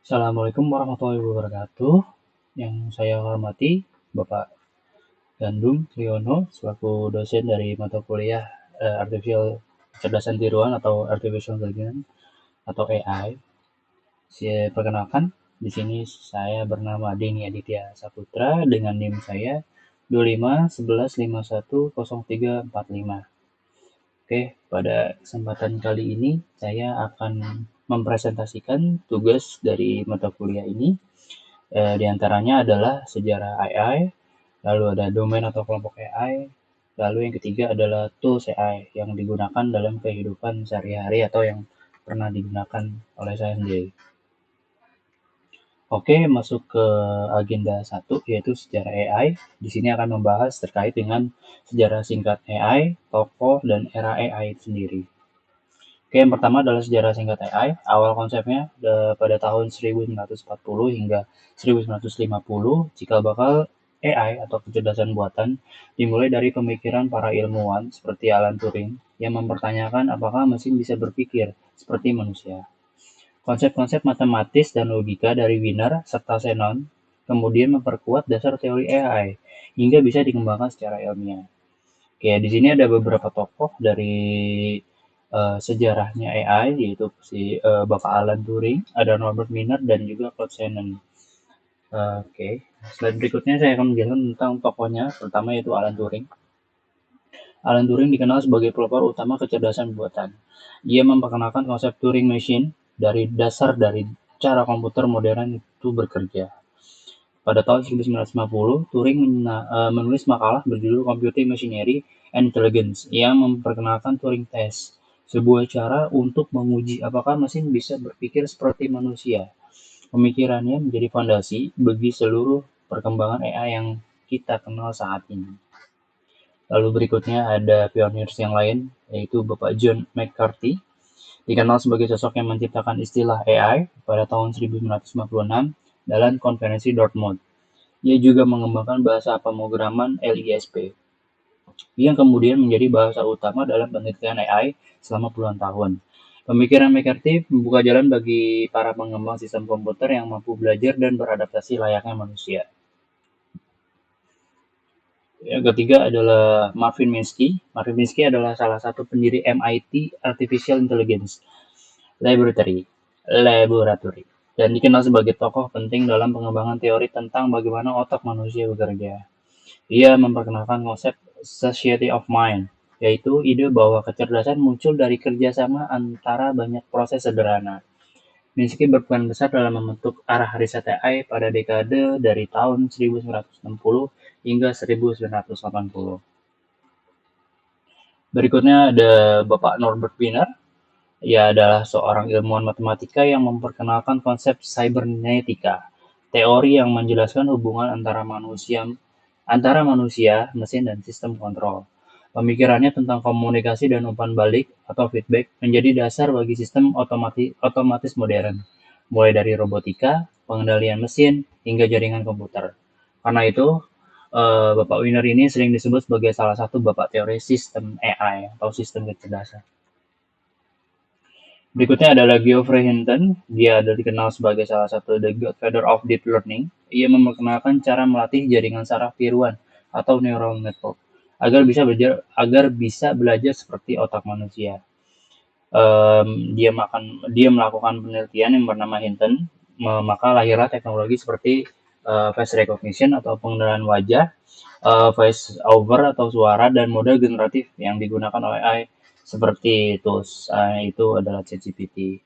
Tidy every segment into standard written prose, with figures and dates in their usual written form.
Assalamualaikum warahmatullahi wabarakatuh. Yang saya hormati Bapak Gandum Triono selaku dosen dari mata kuliah Artificial Kecerdasan Tiruan atau Artificial Intelligence atau AI. Saya perkenalkan, di sini saya bernama Denny Aditya Saputra dengan NIM saya 2511510345. Oke, pada kesempatan kali ini saya akan mempresentasikan tugas dari mata kuliah ini. Di antaranya adalah sejarah AI, lalu ada domain atau kelompok AI, lalu yang ketiga adalah tools AI yang digunakan dalam kehidupan sehari-hari atau yang pernah digunakan oleh saya sendiri. Oke, masuk ke agenda 1 yaitu sejarah AI. Di sini akan membahas terkait dengan sejarah singkat AI, tokoh, dan era AI sendiri. Oke, yang pertama adalah sejarah singkat AI. Awal konsepnya pada tahun 1940 hingga 1950, cikal bakal AI atau kecerdasan buatan dimulai dari pemikiran para ilmuwan seperti Alan Turing yang mempertanyakan apakah mesin bisa berpikir seperti manusia. Konsep-konsep matematis dan logika dari Wiener serta Shannon kemudian memperkuat dasar teori AI hingga bisa dikembangkan secara ilmiah. Oke, di sini ada beberapa tokoh dari sejarahnya AI, yaitu si Bapak Alan Turing, ada Norbert Wiener, dan juga Claude Shannon. Oke, slide berikutnya saya akan menjelaskan tentang tokohnya, pertama yaitu Alan Turing. Alan Turing dikenal sebagai pelopor utama kecerdasan buatan. Ia memperkenalkan konsep Turing Machine dari dasar dari cara komputer modern itu bekerja. Pada tahun 1950, Turing menulis makalah berjudul Computing Machinery and Intelligence yang memperkenalkan Turing Test, sebuah cara untuk menguji apakah mesin bisa berpikir seperti manusia. Pemikirannya menjadi fondasi bagi seluruh perkembangan AI yang kita kenal saat ini. Lalu berikutnya ada pioneers yang lain, yaitu Bapak John McCarthy, dikenal sebagai sosok yang menciptakan istilah AI pada tahun 1956 dalam konferensi Dartmouth. Ia juga mengembangkan bahasa pemrograman LISP, yang kemudian menjadi bahasa utama dalam penelitian AI selama puluhan tahun. Pemikiran McCarthy membuka jalan bagi para pengembang sistem komputer yang mampu belajar dan beradaptasi layaknya manusia. Yang ketiga adalah Marvin Minsky. Marvin Minsky adalah salah satu pendiri MIT Artificial Intelligence Laboratory dan dikenal sebagai tokoh penting dalam pengembangan teori tentang bagaimana otak manusia bekerja. Ia memperkenalkan konsep Society of Mind, yaitu ide bahwa kecerdasan muncul dari kerjasama antara banyak proses sederhana. Minsky berperan besar dalam membentuk arah riset AI pada dekade dari tahun 1960 hingga 1980. Berikutnya ada Bapak Norbert Wiener. Ia adalah seorang ilmuwan matematika yang memperkenalkan konsep cybernetika, teori yang menjelaskan hubungan antara manusia, mesin, dan sistem kontrol. Pemikirannya tentang komunikasi dan umpan balik atau feedback menjadi dasar bagi sistem otomatis modern, mulai dari robotika, pengendalian mesin, hingga jaringan komputer. Karena itu, Bapak Wiener ini sering disebut sebagai salah satu bapak teori sistem AI atau sistem kecerdasan. Berikutnya adalah Geoffrey Hinton. Dia adalah dikenal sebagai salah satu the godfather of deep learning. Ia memperkenalkan cara melatih jaringan saraf tiruan atau neural network agar bisa belajar seperti otak manusia. Dia melakukan penelitian yang bernama Hinton, maka lahirlah teknologi seperti face recognition atau pengenalan wajah, voice over atau suara, dan model generatif yang digunakan oleh AI seperti tools itu adalah ChatGPT.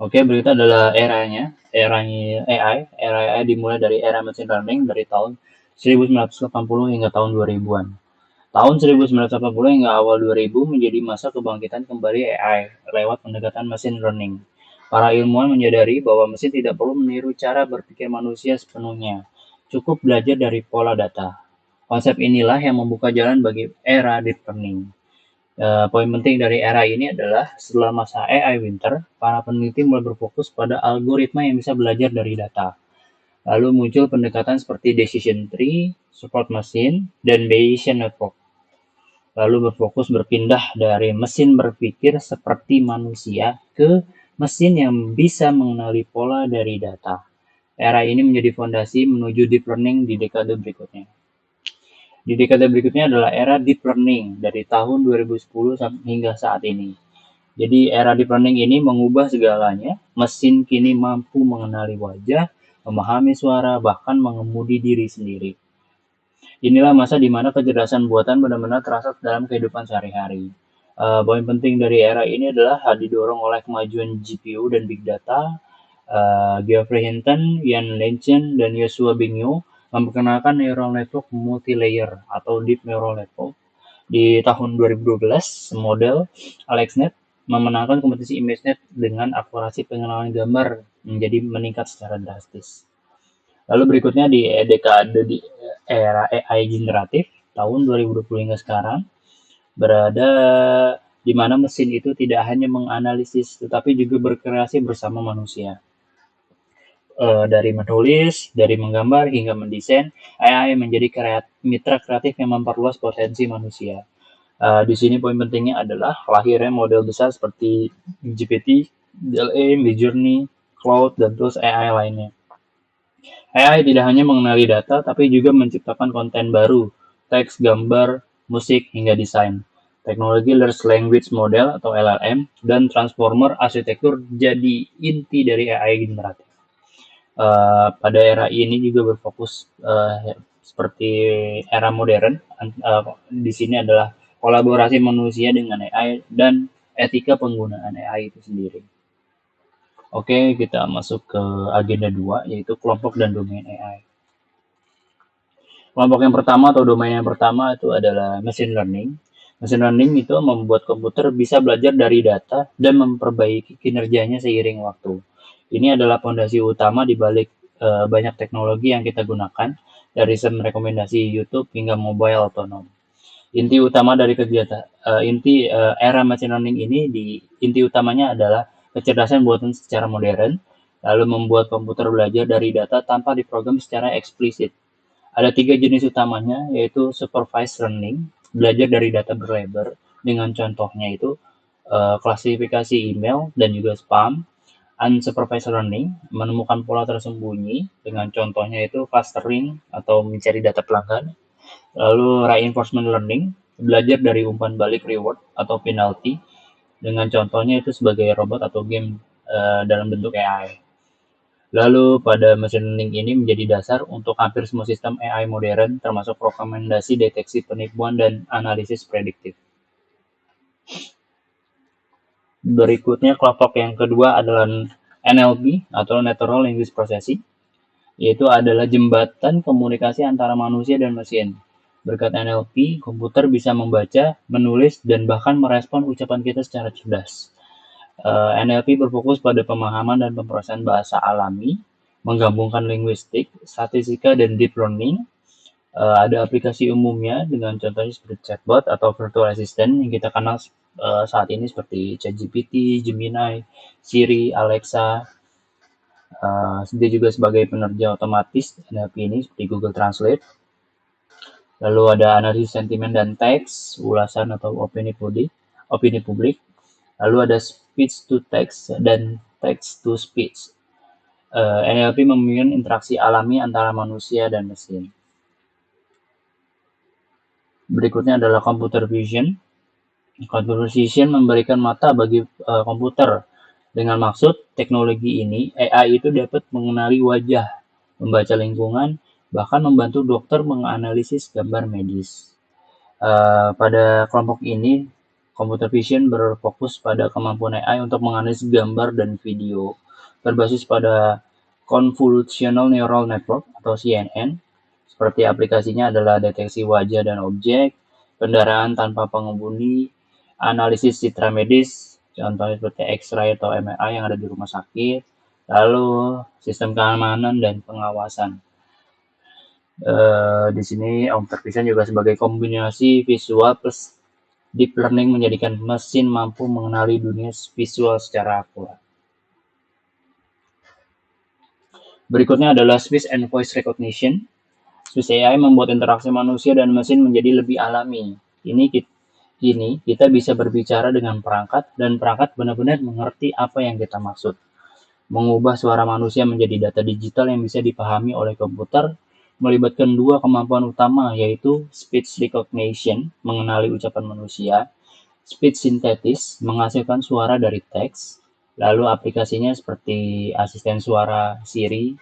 Oke, berikut adalah era AI. Era AI dimulai dari era machine learning dari tahun 1980 hingga tahun 2000-an. Tahun 1980 hingga awal 2000 menjadi masa kebangkitan kembali AI lewat pendekatan machine learning. Para ilmuwan menyadari bahwa mesin tidak perlu meniru cara berpikir manusia sepenuhnya, cukup belajar dari pola data. Konsep inilah yang membuka jalan bagi era deep learning. Poin penting dari era ini adalah setelah masa AI winter, para peneliti mulai berfokus pada algoritma yang bisa belajar dari data. Lalu muncul pendekatan seperti decision tree, support machine, dan Bayesian network. Lalu berfokus berpindah dari mesin berpikir seperti manusia ke mesin yang bisa mengenali pola dari data. Era ini menjadi fondasi menuju deep learning di dekade berikutnya. Di dekade berikutnya adalah era deep learning dari tahun 2010 hingga saat ini. Jadi era deep learning ini mengubah segalanya. Mesin kini mampu mengenali wajah, memahami suara, bahkan mengemudi diri sendiri. Inilah masa di mana kecerdasan buatan benar-benar terasa dalam kehidupan sehari-hari. Poin penting dari era ini adalah didorong oleh kemajuan GPU dan Big Data. Geoffrey Hinton, Ian Lenchen, dan Yoshua Bengio memperkenalkan neural network multi-layer atau deep neural network. Di tahun 2012, model AlexNet memenangkan kompetisi ImageNet dengan akurasi pengenalan gambar menjadi meningkat secara drastis. Lalu berikutnya di dekade di era AI generatif tahun 2020 hingga sekarang berada di mana mesin itu tidak hanya menganalisis tetapi juga berkreasi bersama manusia. Dari menulis, dari menggambar hingga mendesain, AI menjadi mitra kreatif yang memperluas potensi manusia. Di sini poin pentingnya adalah lahirnya model besar seperti GPT, DLA, Midjourney, Cloud, dan tools AI lainnya. AI tidak hanya mengenali data, tapi juga menciptakan konten baru, teks, gambar, musik, hingga desain. Teknologi Large Language Model atau LLM dan transformer arsitektur jadi inti dari AI generatif. Pada era ini juga berfokus seperti era modern. Di sini adalah kolaborasi manusia dengan AI dan etika penggunaan AI itu sendiri. Oke, kita masuk ke agenda 2, yaitu kelompok dan domain AI. Kelompok yang pertama atau domain yang pertama itu adalah machine learning. Machine learning itu membuat komputer bisa belajar dari data dan memperbaiki kinerjanya seiring waktu. Ini adalah fondasi utama di balik banyak teknologi yang kita gunakan, dari sistem rekomendasi YouTube hingga mobile otonom. Inti utama dari kegiatan era machine learning ini inti utamanya adalah kecerdasan buatan secara modern, lalu membuat komputer belajar dari data tanpa diprogram secara eksplisit. Ada 3 jenis utamanya, yaitu supervised learning, belajar dari data berlabel, dengan contohnya itu klasifikasi email dan juga spam. Unsupervised learning, menemukan pola tersembunyi, dengan contohnya itu clustering atau mencari data pelanggan. Lalu reinforcement learning, belajar dari umpan balik reward atau penalty, dengan contohnya itu sebagai robot atau game dalam bentuk AI. Lalu pada machine learning ini menjadi dasar untuk hampir semua sistem AI modern, termasuk rekomendasi, deteksi penipuan, dan analisis prediktif. Berikutnya kelompok yang kedua adalah NLP atau Natural Language Processing, yaitu adalah jembatan komunikasi antara manusia dan mesin. Berkat NLP, komputer bisa membaca, menulis, dan bahkan merespon ucapan kita secara cerdas. NLP berfokus pada pemahaman dan pemrosesan bahasa alami, menggabungkan linguistik, statistika, dan deep learning. Ada aplikasi umumnya dengan contohnya seperti chatbot atau virtual assistant yang kita kenal saat ini seperti ChatGPT, Gemini, Siri, Alexa. Dia juga sebagai penerja otomatis NLP ini seperti Google Translate. Lalu ada analisis sentimen dan teks, ulasan atau opini publik. Lalu ada speech to text dan text to speech. NLP memiliki interaksi alami antara manusia dan mesin. Berikutnya adalah computer vision. Computer vision memberikan mata bagi komputer. Dengan maksud teknologi ini, AI itu dapat mengenali wajah, membaca lingkungan, bahkan membantu dokter menganalisis gambar medis. Pada kelompok ini, computer vision berfokus pada kemampuan AI untuk menganalisis gambar dan video, berbasis pada Convolutional Neural Network atau CNN. Seperti aplikasinya adalah deteksi wajah dan objek, kendaraan tanpa pengemudi, analisis citra medis, contohnya seperti X-ray atau MRI yang ada di rumah sakit, lalu sistem keamanan dan pengawasan. Di sini computer vision juga sebagai kombinasi visual plus deep learning menjadikan mesin mampu mengenali dunia visual secara akurat. Berikutnya adalah speech and voice recognition. Speech AI membuat interaksi manusia dan mesin menjadi lebih alami. Ini ini kita bisa berbicara dengan perangkat dan perangkat benar-benar mengerti apa yang kita maksud. Mengubah suara manusia menjadi data digital yang bisa dipahami oleh komputer melibatkan dua kemampuan utama, yaitu speech recognition, mengenali ucapan manusia, speech synthesis, menghasilkan suara dari teks, lalu aplikasinya seperti asisten suara Siri,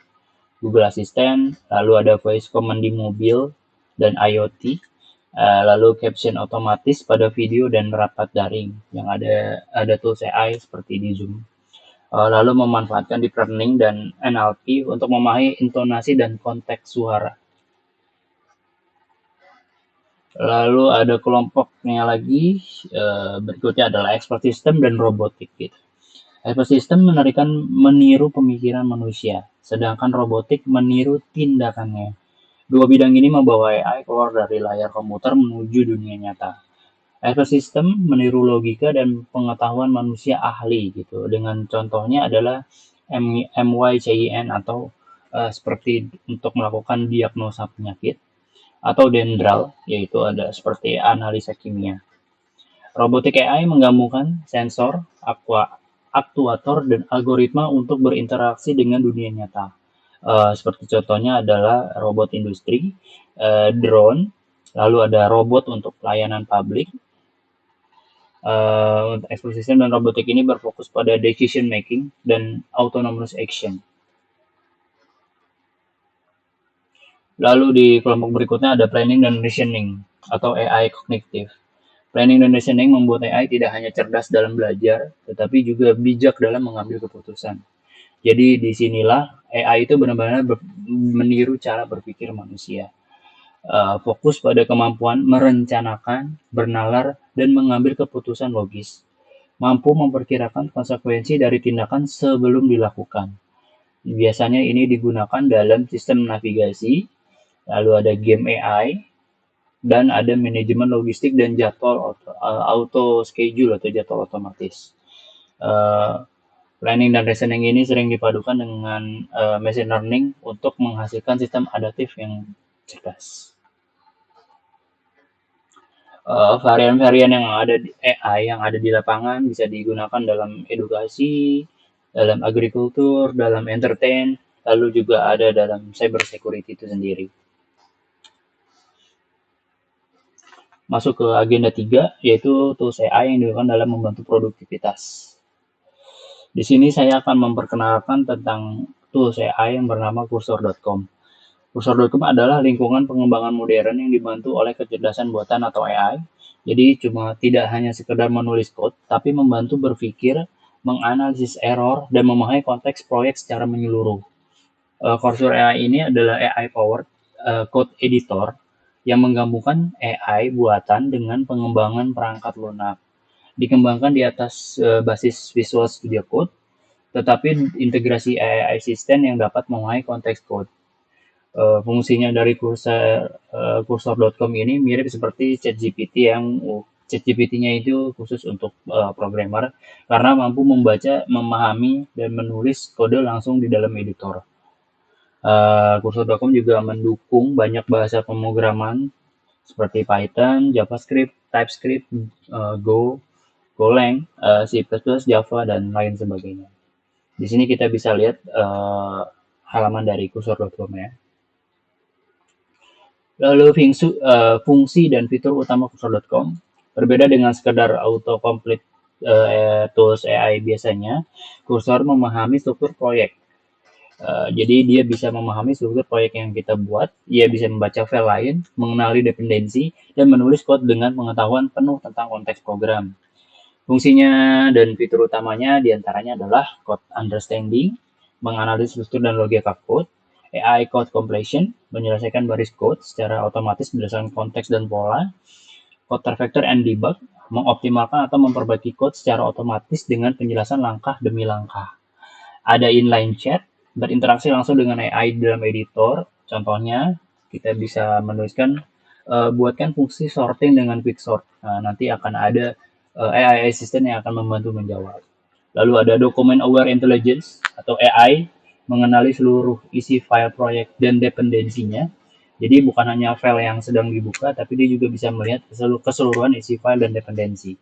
Google Assistant, lalu ada voice command di mobil dan IoT, lalu caption otomatis pada video dan rapat daring yang ada tools AI seperti di Zoom. Lalu memanfaatkan deep learning dan NLP untuk memahami intonasi dan konteks suara. Lalu ada kelompoknya lagi, berikutnya adalah expert system dan robotik gitu. Expert system meniru pemikiran manusia, sedangkan robotik meniru tindakannya. Dua bidang ini membawa AI keluar dari layar komputer menuju dunia nyata. Expert system meniru logika dan pengetahuan manusia ahli gitu. Dengan contohnya adalah MYCIN atau seperti untuk melakukan diagnosa penyakit, atau dendral, yaitu ada seperti analisa kimia. Robotik AI menggabungkan sensor, aktuator, dan algoritma untuk berinteraksi dengan dunia nyata. Seperti contohnya adalah robot industri, drone, lalu ada robot untuk pelayanan publik. Untuk expert system dan robotik ini berfokus pada decision making dan autonomous action. Lalu di kelompok berikutnya ada planning dan reasoning atau AI kognitif. Planning dan reasoning membuat AI tidak hanya cerdas dalam belajar, tetapi juga bijak dalam mengambil keputusan. Jadi disinilah AI itu benar-benar meniru cara berpikir manusia. Fokus pada kemampuan merencanakan, bernalar, dan mengambil keputusan logis. Mampu memperkirakan konsekuensi dari tindakan sebelum dilakukan. Biasanya ini digunakan dalam sistem navigasi, lalu ada game AI, dan ada manajemen logistik dan jadwal auto schedule atau jadwal otomatis. Planning dan reasoning ini sering dipadukan dengan machine learning untuk menghasilkan sistem adaptif yang cerdas. Varian-varian yang ada di AI yang ada di lapangan bisa digunakan dalam edukasi, dalam agrikultur, dalam entertain, lalu juga ada dalam cyber security itu sendiri. Masuk ke agenda 3, yaitu tools AI yang digunakan dalam membantu produktivitas. Di sini saya akan memperkenalkan tentang tools AI yang bernama Cursor.com. Cursor.com adalah lingkungan pengembangan modern yang dibantu oleh kecerdasan buatan atau AI. Jadi cuma tidak hanya sekedar menulis code, tapi membantu berpikir, menganalisis error, dan memahami konteks proyek secara menyeluruh. Cursor AI ini adalah AI powered code editor yang menggabungkan AI buatan dengan pengembangan perangkat lunak. Dikembangkan di atas basis Visual Studio Code, tetapi integrasi AI assistant yang dapat memahami konteks code. Fungsinya dari Cursor.com ini mirip seperti ChatGPT yang ChatGPT-nya itu khusus untuk programmer karena mampu membaca, memahami, dan menulis kode langsung di dalam editor. Cursor.com juga mendukung banyak bahasa pemrograman seperti Python, JavaScript, TypeScript, Go, Golang, C++, Java, dan lain sebagainya. Di sini kita bisa lihat halaman dari Cursor.com ya. Lalu fungsi dan fitur utama Cursor.com berbeda dengan sekedar autocomplete tools AI biasanya. Cursor memahami struktur proyek. Jadi dia bisa memahami struktur proyek yang kita buat, dia bisa membaca file lain, mengenali dependensi, dan menulis code dengan pengetahuan penuh tentang konteks program. Fungsinya dan fitur utamanya diantaranya adalah code understanding, menganalisis struktur dan logika code, AI code completion, menyelesaikan baris code secara otomatis berdasarkan konteks dan pola, code refactor and debug, mengoptimalkan atau memperbaiki code secara otomatis dengan penjelasan langkah demi langkah. Ada inline chat, berinteraksi langsung dengan AI dalam editor. Contohnya, kita bisa menuliskan, buatkan fungsi sorting dengan quick sort. Nah, nanti akan ada AI assistant yang akan membantu menjawab. Lalu ada document aware intelligence atau AI mengenali seluruh isi file proyek dan dependensinya. Jadi bukan hanya file yang sedang dibuka, tapi dia juga bisa melihat keseluruhan isi file dan dependensi.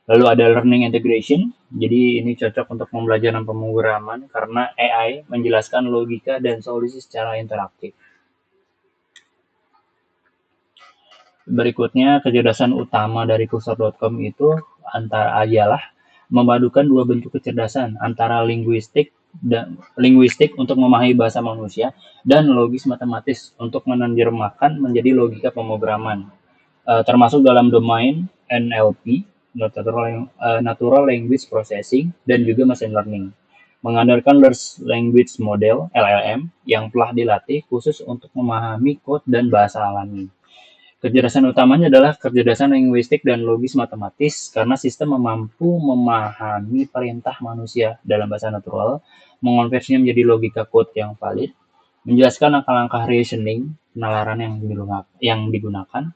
Lalu ada learning integration, jadi ini cocok untuk pembelajaran pemrograman karena AI menjelaskan logika dan solusi secara interaktif. Berikutnya, kecerdasan utama dari Cursor.com itu antara ialah memadukan dua bentuk kecerdasan antara linguistik untuk memahami bahasa manusia dan logis matematis untuk menerjemahkan menjadi logika pemrograman, termasuk dalam domain NLP (Natural Language Processing) dan juga machine learning, mengandalkan Large Language Model (LLM) yang telah dilatih khusus untuk memahami kode dan bahasa alami. Kecerdasan utamanya adalah kecerdasan linguistik dan logis matematis karena sistem mampu memahami perintah manusia dalam bahasa natural, mengonversinya menjadi logika kode yang valid, menjelaskan langkah-langkah reasoning, penalaran yang digunakan,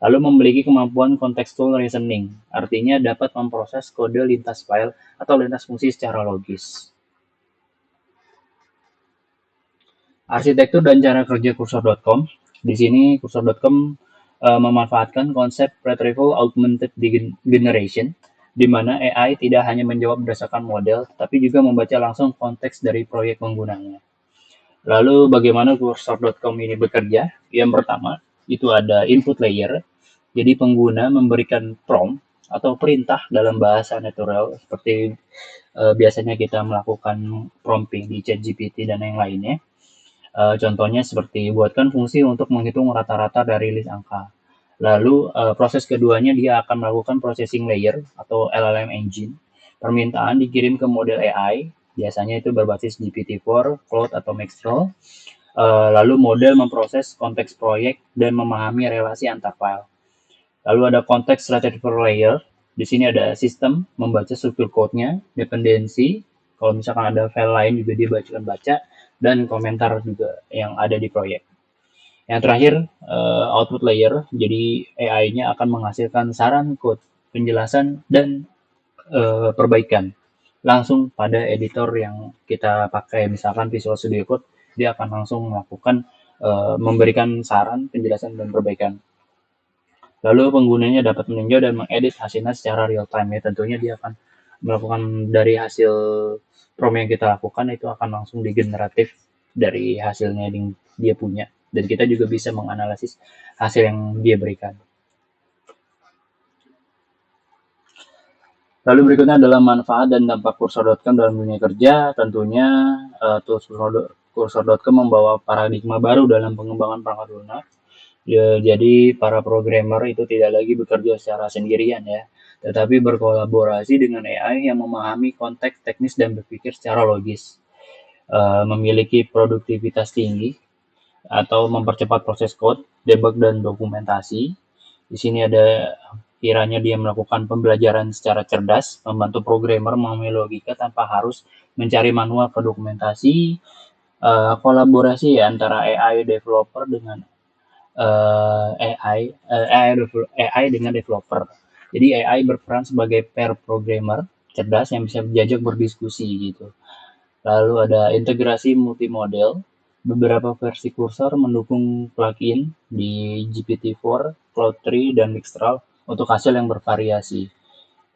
lalu memiliki kemampuan contextual reasoning, artinya dapat memproses kode lintas file atau lintas fungsi secara logis. Arsitektur dan cara kerja Cursor.com. Di sini Cursor.com memanfaatkan konsep Retrieval Augmented Generation, di mana AI tidak hanya menjawab berdasarkan model, tapi juga membaca langsung konteks dari proyek penggunanya. Lalu bagaimana Cursor.com ini bekerja? Yang pertama, itu ada input layer, jadi pengguna memberikan prompt atau perintah dalam bahasa natural, seperti biasanya kita melakukan prompting di ChatGPT dan yang lainnya. Contohnya seperti buatkan fungsi untuk menghitung rata-rata dari list angka. Lalu proses keduanya dia akan melakukan processing layer atau LLM engine. Permintaan dikirim ke model AI, biasanya itu berbasis GPT-4, Claude atau Mistral. Lalu model memproses konteks proyek dan memahami relasi antar file. Lalu ada konteks retrieval layer. Di sini ada sistem membaca struktur code-nya, dependensi. Kalau misalkan ada file lain juga dia baca dan komentar juga yang ada di proyek. Yang terakhir, output layer. Jadi AI-nya akan menghasilkan saran code, penjelasan, dan perbaikan langsung pada editor yang kita pakai, misalkan Visual Studio Code, dia akan langsung melakukan memberikan saran, penjelasan, dan perbaikan. Lalu penggunanya dapat meninjau dan mengedit hasilnya secara real time ya. Tentunya dia akan melakukan dari hasil prompt yang kita lakukan itu akan langsung digeneratif dari hasilnya yang dia punya. Dan kita juga bisa menganalisis hasil yang dia berikan. Lalu berikutnya adalah manfaat dan dampak Cursor.com dalam dunia kerja. Tentunya tools Cursor.com membawa paradigma baru dalam pengembangan perangkat lunak. Ya, jadi para programmer itu tidak lagi bekerja secara sendirian ya, tetapi berkolaborasi dengan AI yang memahami konteks teknis dan berpikir secara logis, memiliki produktivitas tinggi atau mempercepat proses code, debug dan dokumentasi. Di sini ada kiranya dia melakukan pembelajaran secara cerdas, membantu programmer memahami logika tanpa harus mencari manual ke dokumentasi, kolaborasi antara AI developer dengan AI dengan developer. Jadi AI berperan sebagai pair programmer cerdas yang bisa diajak berdiskusi gitu. Lalu ada integrasi multimodel. Beberapa versi Cursor mendukung plugin di GPT-4, Claude 3, dan Mistral untuk hasil yang bervariasi.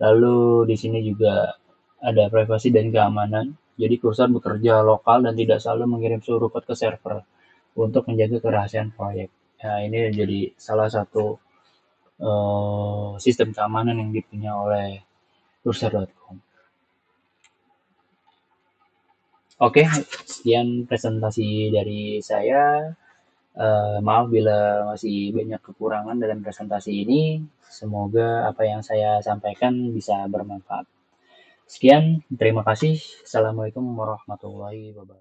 Lalu di sini juga ada privasi dan keamanan. Jadi Cursor bekerja lokal dan tidak selalu mengirim seluruh code ke server untuk menjaga kerahasiaan proyek. Nah, ini jadi salah satu sistem keamanan yang dipunya oleh Cursor.com. Oke, sekian presentasi dari saya. Maaf bila masih banyak kekurangan dalam presentasi ini. Semoga apa yang saya sampaikan bisa bermanfaat. Sekian, terima kasih. Assalamualaikum warahmatullahi wabarakatuh.